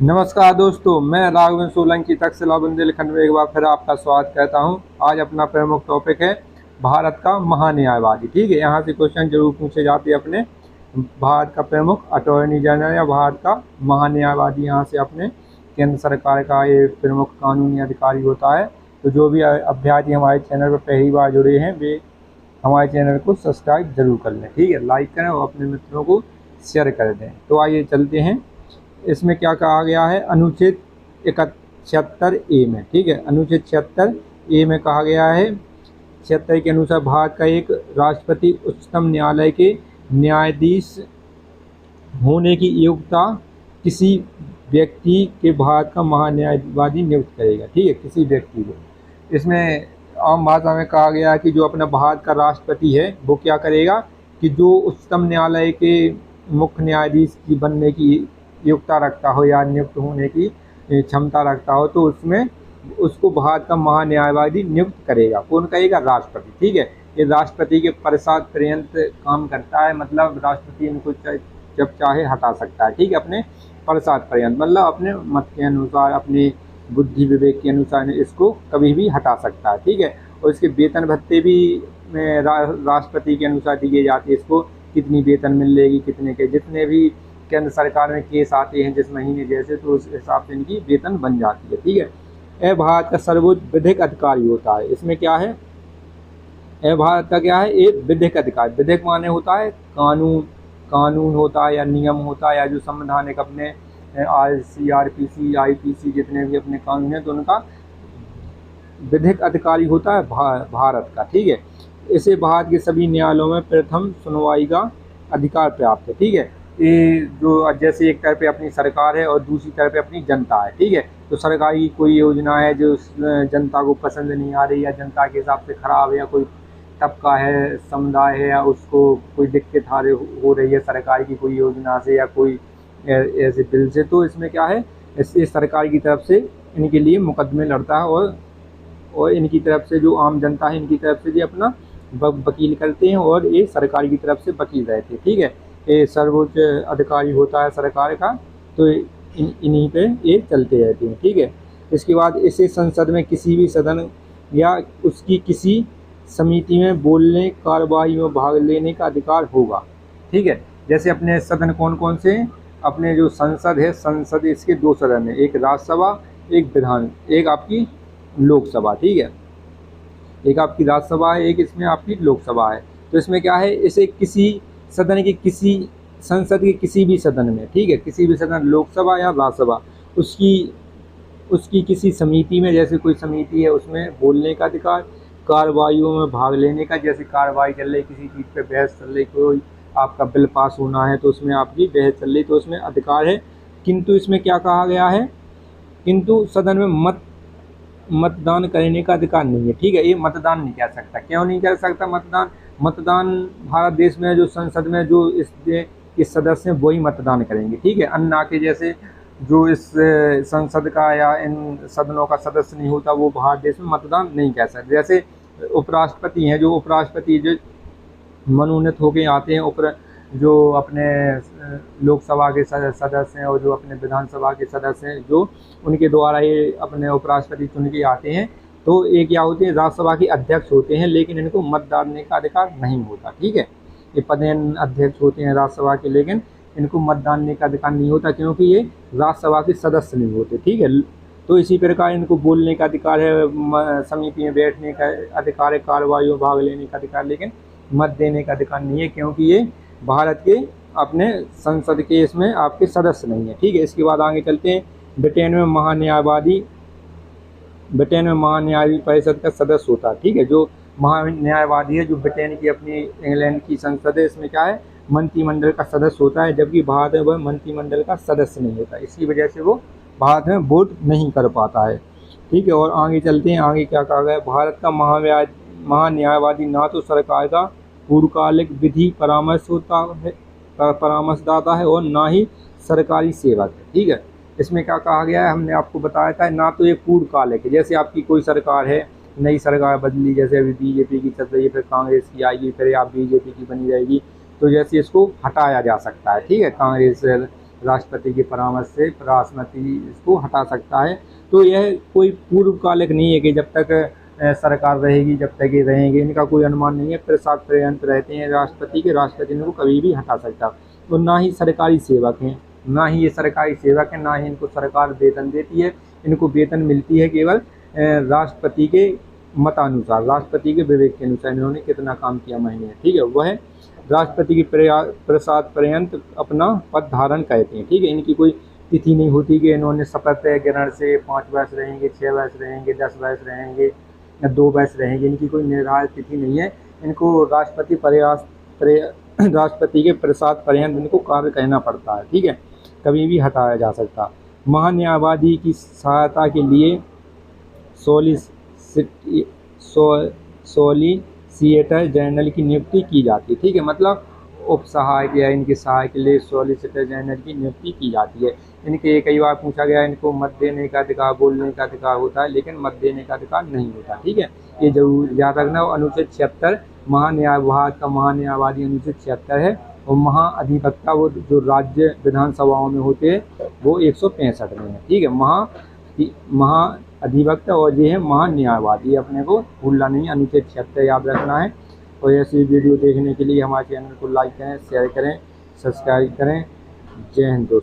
नमस्कार दोस्तों, मैं राघवेंद्र सोलंकी तक्षशिला बुंदेलखंड में एक बार फिर आपका स्वागत करता हूं। आज अपना प्रमुख टॉपिक है भारत का महान्यायवादी। ठीक है, यहां से क्वेश्चन जरूर पूछे जाते हैं अपने। भारत का प्रमुख अटॉर्नी जनरल या भारत का महान्यायवादी, यहाँ से अपने केंद्र सरकार का ये प्रमुख कानूनी अधिकारी होता है। तो जो भी अभ्यर्थी हमारे चैनल पर पहली बार जुड़े हैं वे हमारे चैनल को सब्सक्राइब जरूर कर लें। ठीक है, लाइक करें और अपने मित्रों को शेयर कर दें। तो आइए चलते हैं, इसमें क्या कहा गया है अनुच्छेद 76A में। ठीक है, अनुच्छेद 76A में कहा गया है, 76 के अनुसार भारत का एक राष्ट्रपति उच्चतम न्यायालय के न्यायाधीश होने की योग्यता किसी व्यक्ति के भारत का महान्यायवादी नियुक्त करेगा। ठीक है, किसी व्यक्ति को। इसमें आम भाषा में कहा गया है कि जो अपना भारत का राष्ट्रपति है वो क्या करेगा कि जो उच्चतम न्यायालय के मुख्य न्यायाधीश की बनने की योग्यता रखता हो या नियुक्त होने की क्षमता रखता हो, तो उसमें उसको भारत का महान्यायवादी नियुक्त करेगा। कौन करेगा? राष्ट्रपति। ठीक है, ये राष्ट्रपति के प्रसाद पर्यंत काम करता है, मतलब राष्ट्रपति इनको जब चाहे हटा सकता है। ठीक है, अपने प्रसाद पर्यंत, मतलब अपने मत के अनुसार, अपनी बुद्धि विवेक के अनुसार इसको कभी भी हटा सकता है। ठीक है, और इसके वेतन भत्ते भी राष्ट्रपति के अनुसार दिए जाते हैं। इसको कितनी वेतन मिलेगी, कितने के, जितने भी केंद्र सरकार में केस आते हैं जिस महीने जैसे, तो उस हिसाब से इनकी वेतन बन जाती है। ठीक है, यह भारत का सर्वोच्च विधिक अधिकारी होता है। इसमें क्या है, यह भारत का क्या है, एक विधिक अधिकारी। विधिक माने होता है कानून होता है या नियम होता है, या जो संवैधानिक अपने CRPC IPC जितने भी अपने कानून हैं, तो उनका विधिक अधिकारी होता है भारत का। ठीक है, इसे भारत के सभी न्यायालयों में प्रथम सुनवाई का अधिकार प्राप्त है। ठीक है, ये जो जैसे एक तरफ अपनी सरकार है और दूसरी तरफ अपनी जनता है। ठीक है, तो सरकार की कोई योजना है जो जनता को पसंद नहीं आ रही, या जनता के हिसाब से खराब है, या कोई तबका है, समुदाय है, या उसको कोई दिक्कत हो रही है सरकार की कोई योजना से या कोई ऐसे बिल से, तो इसमें क्या है, इस सरकार की तरफ से इनके लिए मुकदमे लड़ता है, और इनकी तरफ से जो आम जनता है इनकी तरफ से भी अपना वकील करते हैं, और ये सरकार की तरफ से वकील रहते हैं। ठीक है, ये सर्वोच्च अधिकारी होता है सरकार का, तो इन्हीं पे ये चलते रहते हैं। ठीक है, इसके बाद इसे संसद में किसी भी सदन या उसकी किसी समिति में बोलने, कार्रवाई में भाग लेने का अधिकार होगा। ठीक है, जैसे अपने सदन कौन कौन से हैं, अपने जो संसद है, संसद इसके दो सदन है, एक राज्यसभा, एक आपकी लोकसभा। ठीक है, एक आपकी राज्यसभा है, एक इसमें आपकी लोकसभा है। तो इसमें क्या है, इसे किसी सदन के किसी संसद के किसी भी सदन में, ठीक है, किसी भी सदन, लोकसभा या राज्यसभा, उसकी किसी समिति में, जैसे कोई समिति है उसमें बोलने का अधिकार, कार्रवाइयों में भाग लेने का, जैसे कार्रवाई चल रही, किसी चीज़ पे बहस चल रही, कोई आपका बिल पास होना है तो उसमें आपकी बहस चल रही, तो उसमें अधिकार है। किंतु इसमें क्या कहा गया है, किंतु सदन में मतदान करने का अधिकार नहीं है। ठीक है, ये मतदान नहीं कर सकता। क्यों नहीं कर सकता मतदान भारत देश में जो संसद में जो इस सदस्य हैं वही मतदान करेंगे। ठीक है, अन्ना के जैसे जो इस संसद का या इन सदनों का सदस्य नहीं होता वो भारत देश में मतदान नहीं कर सकते। जैसे उपराष्ट्रपति हैं, जो उपराष्ट्रपति जो मनोनीत होके आते हैं, जो अपने लोकसभा के सदस्य हैं और जो अपने विधानसभा के सदस्य हैं, जो उनके द्वारा ये अपने उपराष्ट्रपति चुन के आते हैं, तो ये क्या होते हैं, राज्यसभा के अध्यक्ष होते हैं, लेकिन इनको मत डालने का अधिकार नहीं होता। ठीक है, ये पदेन अध्यक्ष होते हैं राज्यसभा के, लेकिन इनको मत डालने का अधिकार नहीं होता, क्योंकि ये राज्यसभा के सदस्य नहीं होते। ठीक है, तो इसी प्रकार इनको बोलने का अधिकार है, समिति में बैठने का अधिकार है, कार्रवाई में भाग लेने का अधिकार, लेकिन मत देने का अधिकार नहीं है, क्योंकि ये भारत के अपने संसद के इसमें आपके सदस्य नहीं है। ठीक है, इसके बाद आगे चलते हैं। ब्रिटेन में महान्यायवादी परिषद का सदस्य होता है। ठीक है, जो महान्यायवादी है, जो ब्रिटेन की अपनी इंग्लैंड की संसद है, इसमें क्या है, मंत्रिमंडल का सदस्य होता है, जबकि भारत में वह मंत्रिमंडल का सदस्य नहीं होता। इसकी वजह से वो भारत में वोट नहीं कर पाता है। ठीक है, और आगे चलते हैं। आगे क्या कहा गया, भारत का महान्यायवादी ना तो सरकार का पूर्वकालिक विधि परामर्शदाता है और ना ही सरकारी सेवक है। ठीक है, इसमें क्या कहा गया है, हमने आपको बताया था, ना तो ये पूर्वकालिक है, जैसे आपकी कोई सरकार है, नई सरकार बदली, जैसे अभी बीजेपी की चल रही है, फिर कांग्रेस की आएगी, फिर आप बीजेपी की बनी रहेगी, तो जैसे इसको हटाया जा सकता है। ठीक है, कांग्रेस राष्ट्रपति के परामर्श से राष्ट्रपति इसको हटा सकता है। तो यह कोई पूर्वकालिक नहीं है कि जब तक सरकार रहेगी जब तक ये रहेंगे, इनका कोई अनुमान नहीं है। प्रसाद पर्यंत रहते हैं राष्ट्रपति के, राष्ट्रपति इनको कभी भी हटा सकता। तो ना ही सरकारी सेवक हैं, ना ही ये सरकारी सेवक हैं, ना ही इनको सरकार वेतन देती है। इनको वेतन मिलती है केवल राष्ट्रपति के मतानुसार, राष्ट्रपति के विवेक के अनुसार इन्होंने कितना काम किया महीने, ठीक है। वह राष्ट्रपति के प्रसाद पर्यंत अपना पद धारण कहते हैं, ठीक है। इनकी कोई तिथि नहीं होती कि इन्होंने शपथ ग्रहण से 5 वर्ष रहेंगे, 6 वर्ष रहेंगे, 10 वर्ष रहेंगे या 2 वर्ष रहेंगे, इनकी कोई निर्धारित तिथि नहीं है। इनको राष्ट्रपति के प्रसाद पर्यंत इनको कार्य कहना पड़ता है, ठीक है, कभी भी हटाया जा सकता। महान्यायवादी की सहायता के लिए सॉलिसिटर जनरल की नियुक्ति की जाती है, ठीक है। मतलब उप सहायक या इनके सहायक के लिए सॉलिसिटर जनरल की नियुक्ति की जाती है। इनके कई बार पूछा गया इनको मत देने का अधिकार, बोलने का अधिकार होता है, लेकिन मत देने का अधिकार नहीं होता, ठीक है। ये जरूर याद रखना। अनुच्छेद 76 महान्यायवाद का महान्यायवादी अनुच्छेद 76 है। और महाअधिवक्ता वो जो राज्य विधानसभाओं में होते हैं वो 165 में है, ठीक है। महाअधिवक्ता और ये है महान्यायवादी, अपने को भूलना नहीं, अनुच्छेद 76 याद रखना है। और ऐसी वीडियो देखने के लिए हमारे चैनल को लाइक करें, शेयर करें, सब्सक्राइब करें। जय हिंद दोस्तों।